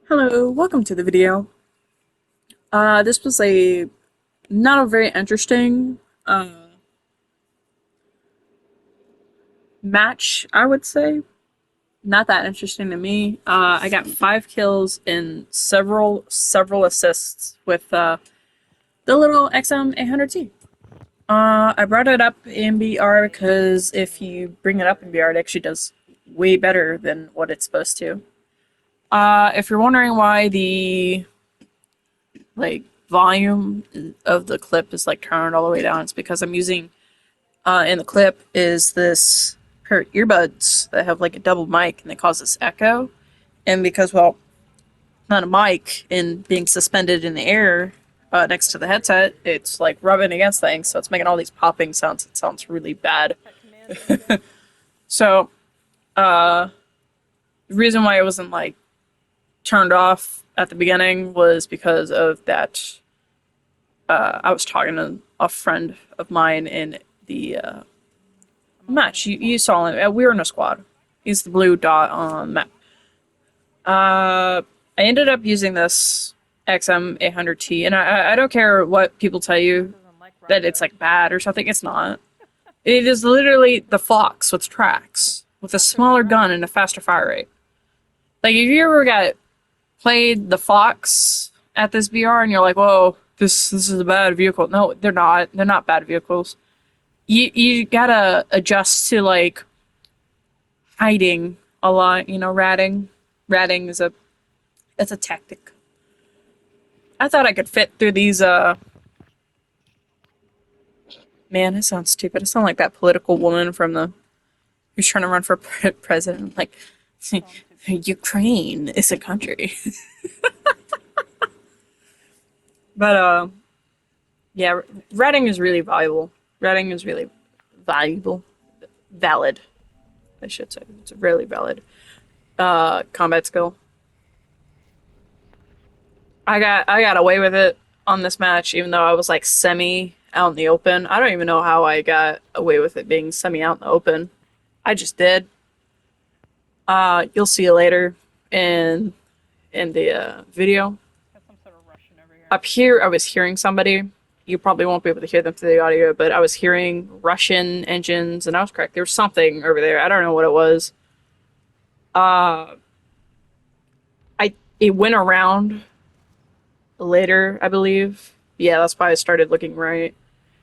Hello, welcome to the video. This was a not a very interesting match, I would say. Not that interesting to me. I got 5 kills and several assists with the little XM800T. I brought it up in BR because if you bring it up in BR, it actually does way better than what it's supposed to. If you're wondering why the like volume of the clip is like turned all the way down, it's because I'm using in the clip is this pair of earbuds that have like a double mic and they cause this echo. And because not a mic and being suspended in the air next to the headset, it's like rubbing against things, so it's making all these popping sounds. It sounds really bad. So the reason why it wasn't like turned off at the beginning was because of that. I was talking to a friend of mine in the match. You saw him. We were in a squad. He's the blue dot on the map. I ended up using this XM800T, and I don't care what people tell you that it's like bad or something. It's not. It is literally the Fox with tracks, with a smaller gun and a faster fire rate. Like if you ever got played the Fox at this BR and you're like, whoa, this is a bad vehicle. No, they're not. They're not bad vehicles. You gotta adjust to like hiding a lot, ratting. Ratting is it's a tactic. I thought I could fit through these man, it sounds stupid. I sound like that political woman from the who's trying to run for president. Like Ukraine is a country. But yeah, ratting is really valuable. Ratting is really valuable. Valid, I should say. It's really valid. Combat skill. I got away with it on this match, even though I was like semi out in the open. I don't even know how I got away with it being semi out in the open. I just did. You'll see it later in the video. Up here, I was hearing somebody. You probably won't be able to hear them through the audio, but I was hearing Russian engines, and I was correct. There was something over there. I don't know what it was. Uh, I it went around later, I believe. Yeah, that's why I started looking right.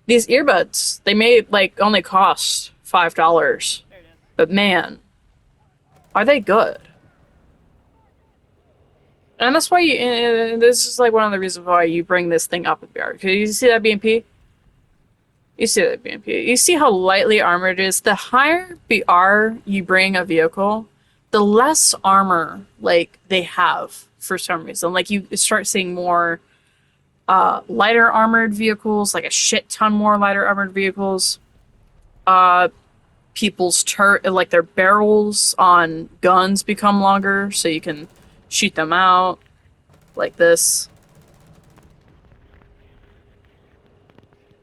These earbuds, they may like only cost $5, but man, are they good? And that's why this is like one of the reasons why you bring this thing up with BR. Cause you see that BMP? You see that BMP. You see how lightly armored it is. The higher BR you bring a vehicle, the less armor like they have for some reason. Like you start seeing more lighter armored vehicles, like a shit ton more lighter armored vehicles. Uh, people's like their barrels on guns become longer, so you can shoot them out like this.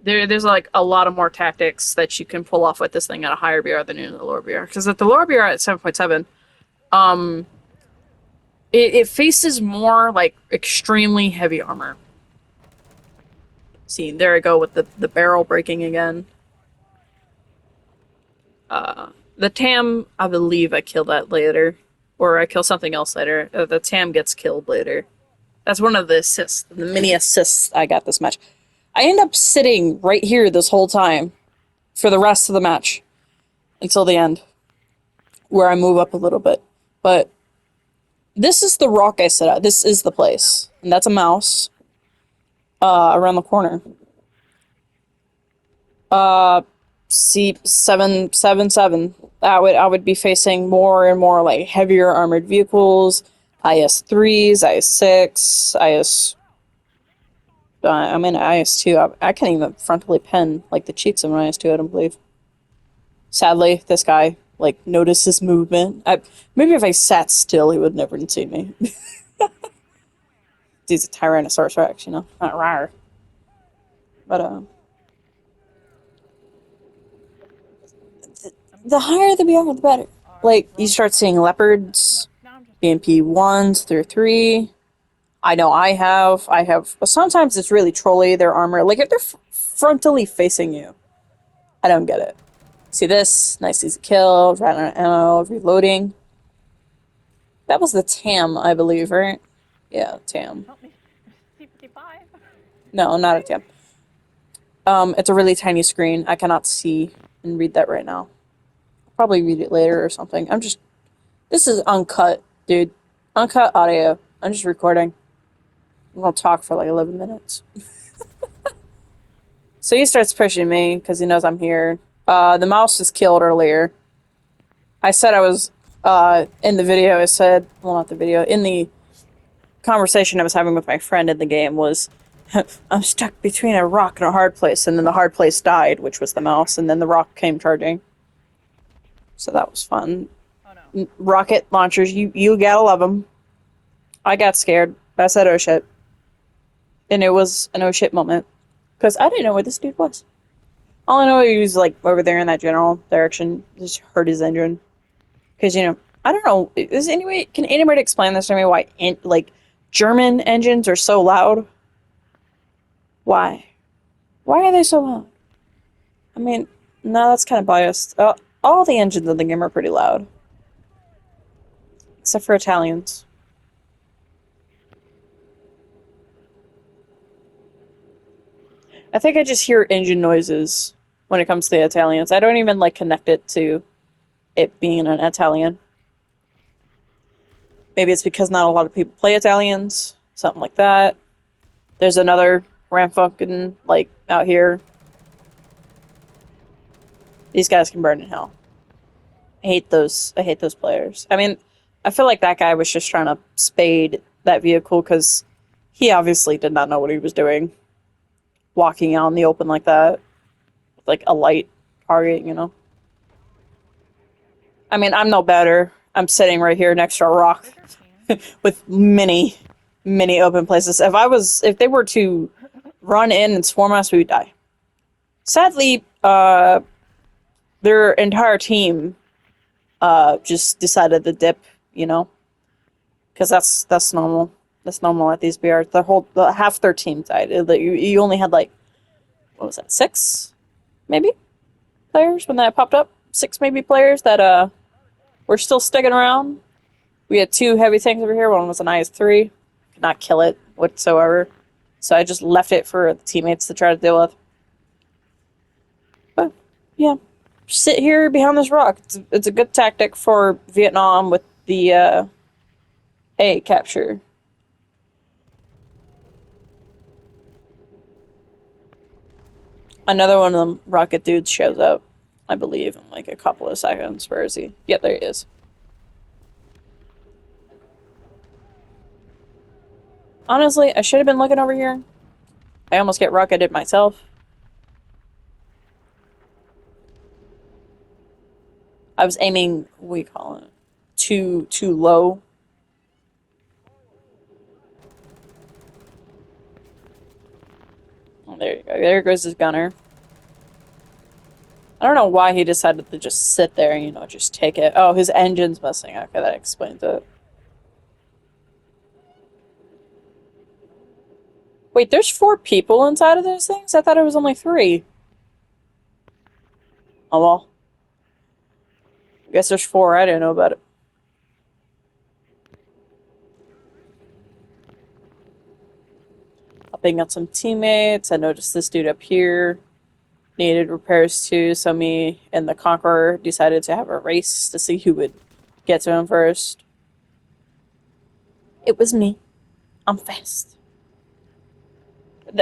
There's like a lot of more tactics that you can pull off with this thing at a higher BR than in the lower BR. Because at the lower BR at 7.7, it faces more like extremely heavy armor. See, there I go with the barrel breaking again. The TAM, I believe I kill that later. Or I kill something else later. The TAM gets killed later. That's one of the assists, the mini assists I got this match. I end up sitting right here this whole time for the rest of the match until the end, where I move up a little bit. But this is the rock I sit at. This is the place. And that's a mouse around the corner. C777. I would be facing more and more like heavier armored vehicles, IS3s, IS6, I'm in IS2. I can't even frontally pen like the cheeks of an IS2. I don't believe. Sadly, this guy like notices movement. Maybe if I sat still, he would never see me. He's a Tyrannosaurus Rex, not rare. But the higher the BR, the better. Like, you start seeing leopards, EMP 1s through 3. I know I have. Sometimes it's really trolly, their armor. Like, if they're frontally facing you, I don't get it. See this? Nice easy kill. Ran out of ammo. Reloading. That was the TAM, I believe, right? Yeah, TAM. Help me. C55. No, not a TAM. It's a really tiny screen. I cannot see and read that right now. I'll probably read it later or something. This is uncut, dude. Uncut audio. I'm just recording. I'm gonna talk for like 11 minutes. So he starts pushing me because he knows I'm here. The mouse was killed earlier. I said I was, in the video, well, not the video, in the conversation I was having with my friend in the game was, I'm stuck between a rock and a hard place, and then the hard place died, which was the mouse, and then the rock came charging. So that was fun. Oh no. Rocket launchers, you gotta love them. I got scared. I said, oh shit. And it was an oh shit moment. Because I didn't know where this dude was. All I know he was like over there in that general direction. Just heard his engine. Because, you know, I don't know. Can anybody explain this to me why, like, German engines are so loud? Why? Why are they so loud? I mean, no, that's kind of biased. All the engines in the game are pretty loud. Except for Italians. I think I just hear engine noises when it comes to the Italians. I don't even, like, connect it to it being an Italian. Maybe it's because not a lot of people play Italians. Something like that. There's another Ramfunken, like, out here. These guys can burn in hell. I hate those players. I mean, I feel like that guy was just trying to spade that vehicle because he obviously did not know what he was doing. Walking out in the open like that. With, like, a light target, you know? I mean, I'm no better. I'm sitting right here next to a rock with many, many open places. If they were to run in and swarm us, we would die. Sadly, their entire team just decided to dip, you know? Because that's normal. That's normal at these BRs. Half their team died. You only had, like, what was that, 6? Maybe? Players when that popped up? 6 maybe players that were still sticking around. We had 2 heavy tanks over here. One was an IS-3. Could not kill it whatsoever. So I just left it for the teammates to try to deal with. But, yeah. Sit here behind this rock. It's a good tactic for Vietnam with the A capture. Another one of them rocket dudes shows up, I believe, in like a couple of seconds. Where is he? Yeah, there he is. Honestly, I should have been looking over here. I almost get rocketed myself. I was aiming, what do you call it? Too low. Oh, there you go. There goes his gunner. I don't know why he decided to just sit there and, you know, just take it. Oh, his engine's missing. Okay, that explains it. Wait, there's 4 people inside of those things? I thought it was only 3. Oh, well. I guess there's 4. I didn't know about it. Helping out some teammates. I noticed this dude up here needed repairs too, so me and the Conqueror decided to have a race to see who would get to him first. It was me. I'm fast.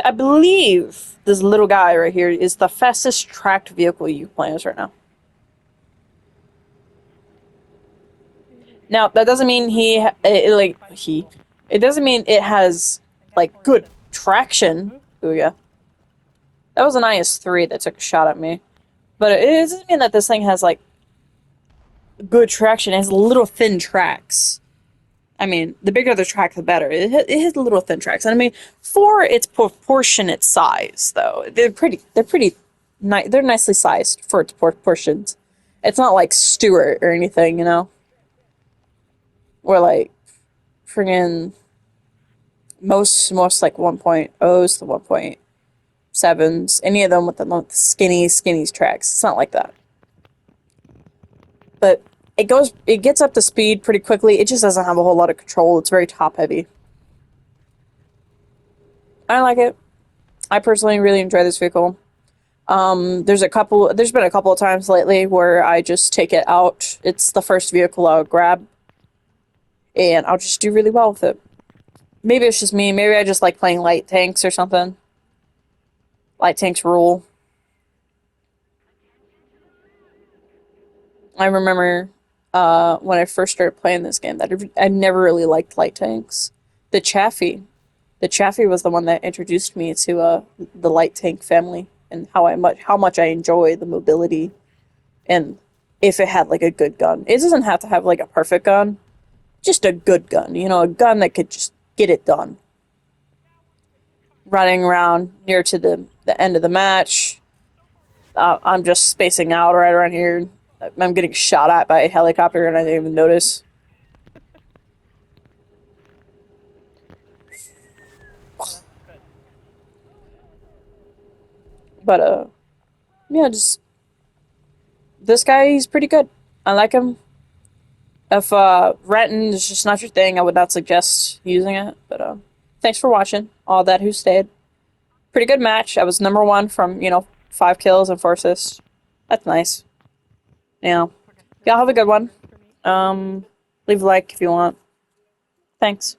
I believe this little guy right here is the fastest tracked vehicle you can play as right now. Now, that doesn't mean it doesn't mean it has, like, good traction. Ooh, yeah. That was an IS-3 that took a shot at me. But it doesn't mean that this thing has, like, good traction. It has little thin tracks. I mean, the bigger the track, the better. It has little thin tracks. And I mean, for its proportionate size, though, they're nicely sized for its proportions. It's not like Stuart or anything, you know? Or like friggin' most like 1.0s to 1.7s, any of them with the skinny tracks. It's not like that. But it gets up to speed pretty quickly. It just doesn't have a whole lot of control. It's very top heavy. I like it. I personally really enjoy this vehicle. There's been a couple of times lately where I just take it out. It's the first vehicle I'll grab, and I'll just do really well with it. Maybe it's just me. Maybe I just like playing light tanks or something. Light tanks rule. I remember when I first started playing this game that I never really liked light tanks. The Chaffee. The Chaffee was the one that introduced me to the light tank family and how much I enjoy the mobility and if it had like a good gun. It doesn't have to have like a perfect gun, just a good gun, a gun that could just get it done. Running around near to the end of the match, I'm just spacing out right around here. I'm getting shot at by a helicopter and I didn't even notice. But yeah, just this guy, he's pretty good. I like him. If renting is just not your thing, I would not suggest using it. But thanks for watching. All that who stayed. Pretty good match. I was number one from 5 kills and 4 assists. That's nice. Yeah. Y'all have a good one. Leave a like if you want. Thanks.